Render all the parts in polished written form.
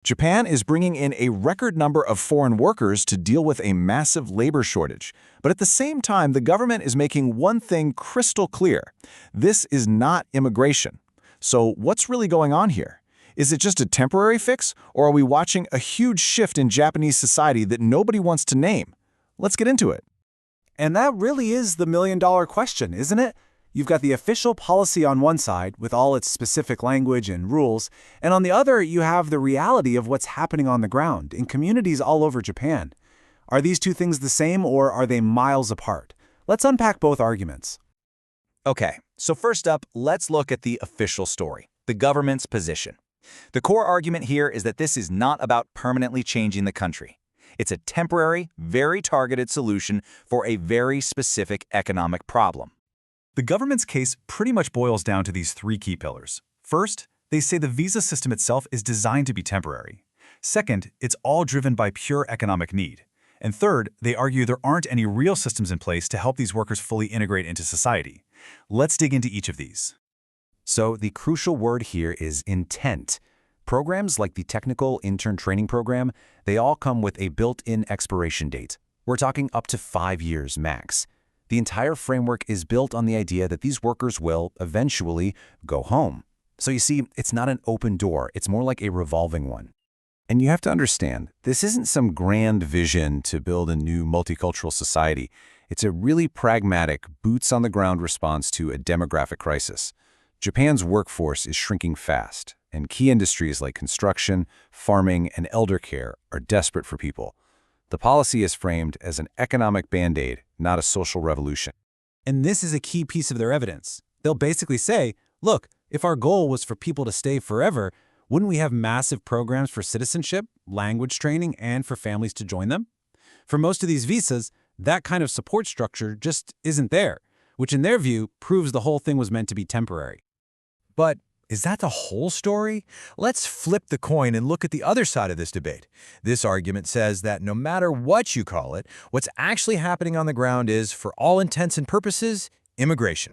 Japan is bringing in a record number of foreign workers to deal with a massive labor shortage. But at the same time, the government is making one thing crystal clear. This is not immigration. So what's really going on here? Is it just a temporary fix, or are we watching a huge shift in Japanese society that nobody wants to name? Let's get into it. And that really is the million-dollar question, isn't it? You've got the official policy on one side, with all its specific language and rules, and on the other, you have the reality of what's happening on the ground in communities all over Japan. Are these two things the same, or are they miles apart? Let's unpack both arguments. Okay, so first up, let's look at the official story, the government's position. The core argument here is that this is not about permanently changing the country. It's a temporary, very targeted solution for a very specific economic problem. The government's case pretty much boils down to these three key pillars. First, they say the visa system itself is designed to be temporary. Second, it's all driven by pure economic need. And third, they argue there aren't any real systems in place to help these workers fully integrate into society. Let's dig into each of these. So the crucial word here is intent. Programs like the Technical Intern Training Program, they all come with a built-in expiration date. We're talking up to 5 years max. The entire framework is built on the idea that these workers will, eventually, go home. So you see, it's not an open door, it's more like a revolving one. And you have to understand, this isn't some grand vision to build a new multicultural society. It's a really pragmatic, boots-on-the-ground response to a demographic crisis. Japan's workforce is shrinking fast, and key industries like construction, farming, and elder care are desperate for people. The policy is framed as an economic band-aid, not a social revolution. And this is a key piece of their evidence. They'll basically say, look, if our goal was for people to stay forever, wouldn't we have massive programs for citizenship, language training, and for families to join them? For most of these visas, that kind of support structure just isn't there, which in their view proves the whole thing was meant to be temporary. But is that the whole story? Let's flip the coin and look at the other side of this debate. This argument says that no matter what you call it, what's actually happening on the ground is, for all intents and purposes, immigration.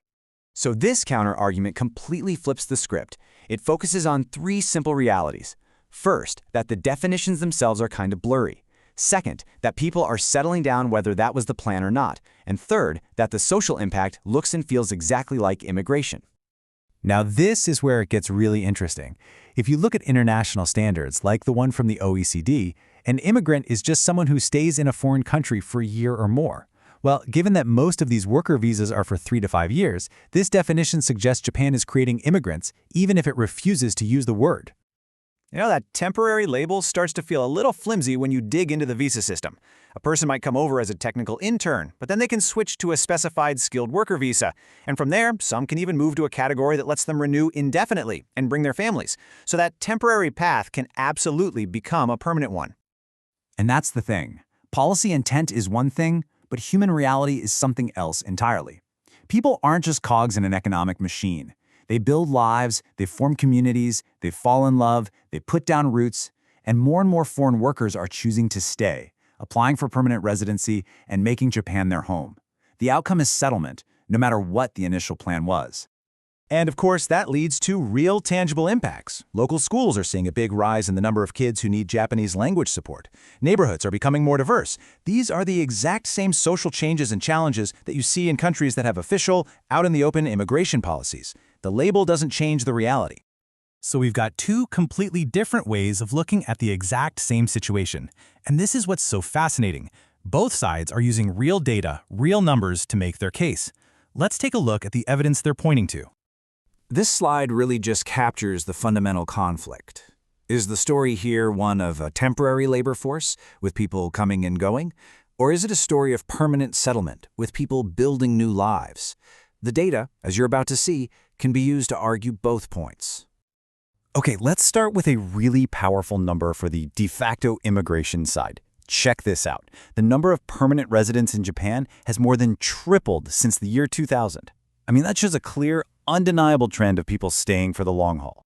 So this counter-argument completely flips the script. It focuses on three simple realities. First, that the definitions themselves are kind of blurry. Second, that people are settling down whether that was the plan or not. And third, that the social impact looks and feels exactly like immigration. Now this is where it gets really interesting. If you look at international standards, like the one from the OECD, an immigrant is just someone who stays in a foreign country for a year or more. Well, given that most of these worker visas are for 3 to 5 years, this definition suggests Japan is creating immigrants, even if it refuses to use the word. You know, that temporary label starts to feel a little flimsy when you dig into the visa system. A person might come over as a technical intern, but then they can switch to a specified skilled worker visa. And from there, some can even move to a category that lets them renew indefinitely and bring their families. So that temporary path can absolutely become a permanent one. And that's the thing. Policy intent is one thing, but human reality is something else entirely. People aren't just cogs in an economic machine. They build lives, they form communities, they fall in love, they put down roots, and more foreign workers are choosing to stay, applying for permanent residency, and making Japan their home. The outcome is settlement, no matter what the initial plan was. And of course, that leads to real tangible impacts. Local schools are seeing a big rise in the number of kids who need Japanese language support. Neighborhoods are becoming more diverse. These are the exact same social changes and challenges that you see in countries that have official, out-in-the-open immigration policies. The label doesn't change the reality. So we've got two completely different ways of looking at the exact same situation. And this is what's so fascinating. Both sides are using real data, real numbers to make their case. Let's take a look at the evidence they're pointing to. This slide really just captures the fundamental conflict. Is the story here one of a temporary labor force, with people coming and going? Or is it a story of permanent settlement, with people building new lives? The data, as you're about to see, can be used to argue both points. Okay, let's start with a really powerful number for the de facto immigration side. Check this out. The number of permanent residents in Japan has more than tripled since the year 2000. I mean, that shows a clear, undeniable trend of people staying for the long haul.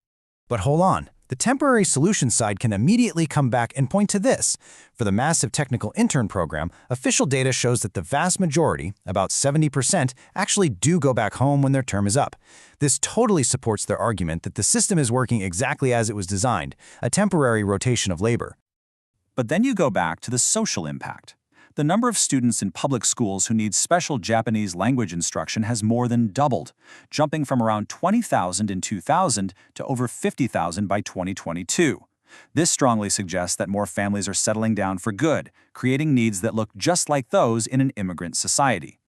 But hold on, The temporary solution side can immediately come back and point to this. For the massive technical intern program, official data shows that the vast majority, about 70%, actually do go back home when their term is up. This totally supports their argument that the system is working exactly as it was designed, a temporary rotation of labor. But then you go back to the social impact. The number of students in public schools who need special Japanese language instruction has more than doubled, jumping from around 20,000 in 2000 to over 50,000 by 2022. This strongly suggests that more families are settling down for good, creating needs that look just like those in an immigrant society.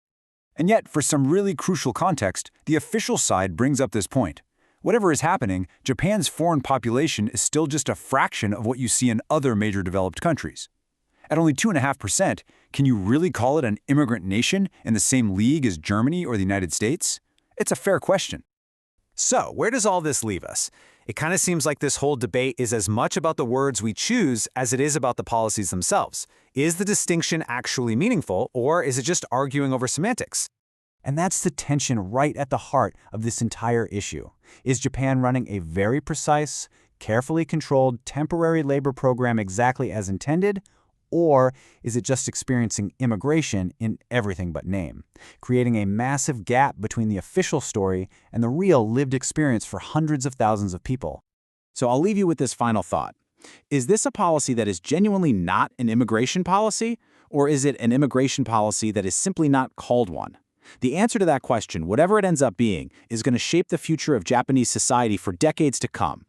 And yet, for some really crucial context, the official side brings up this point. Whatever is happening, Japan's foreign population is still just a fraction of what you see in other major developed countries. At only 2.5%, can you really call it an immigrant nation in the same league as Germany or the United States? It's a fair question. So, where does all this leave us? It kind of seems like this whole debate is as much about the words we choose as it is about the policies themselves. Is the distinction actually meaningful, or is it just arguing over semantics? And that's the tension right at the heart of this entire issue. Is Japan running a very precise, carefully controlled temporary labor program exactly as intended? Or is it just experiencing immigration in everything but name, creating a massive gap between the official story and the real lived experience for hundreds of thousands of people? So I'll leave you with this final thought. Is this a policy that is genuinely not an immigration policy, or is it an immigration policy that is simply not called one? The answer to that question, whatever it ends up being, is going to shape the future of Japanese society for decades to come.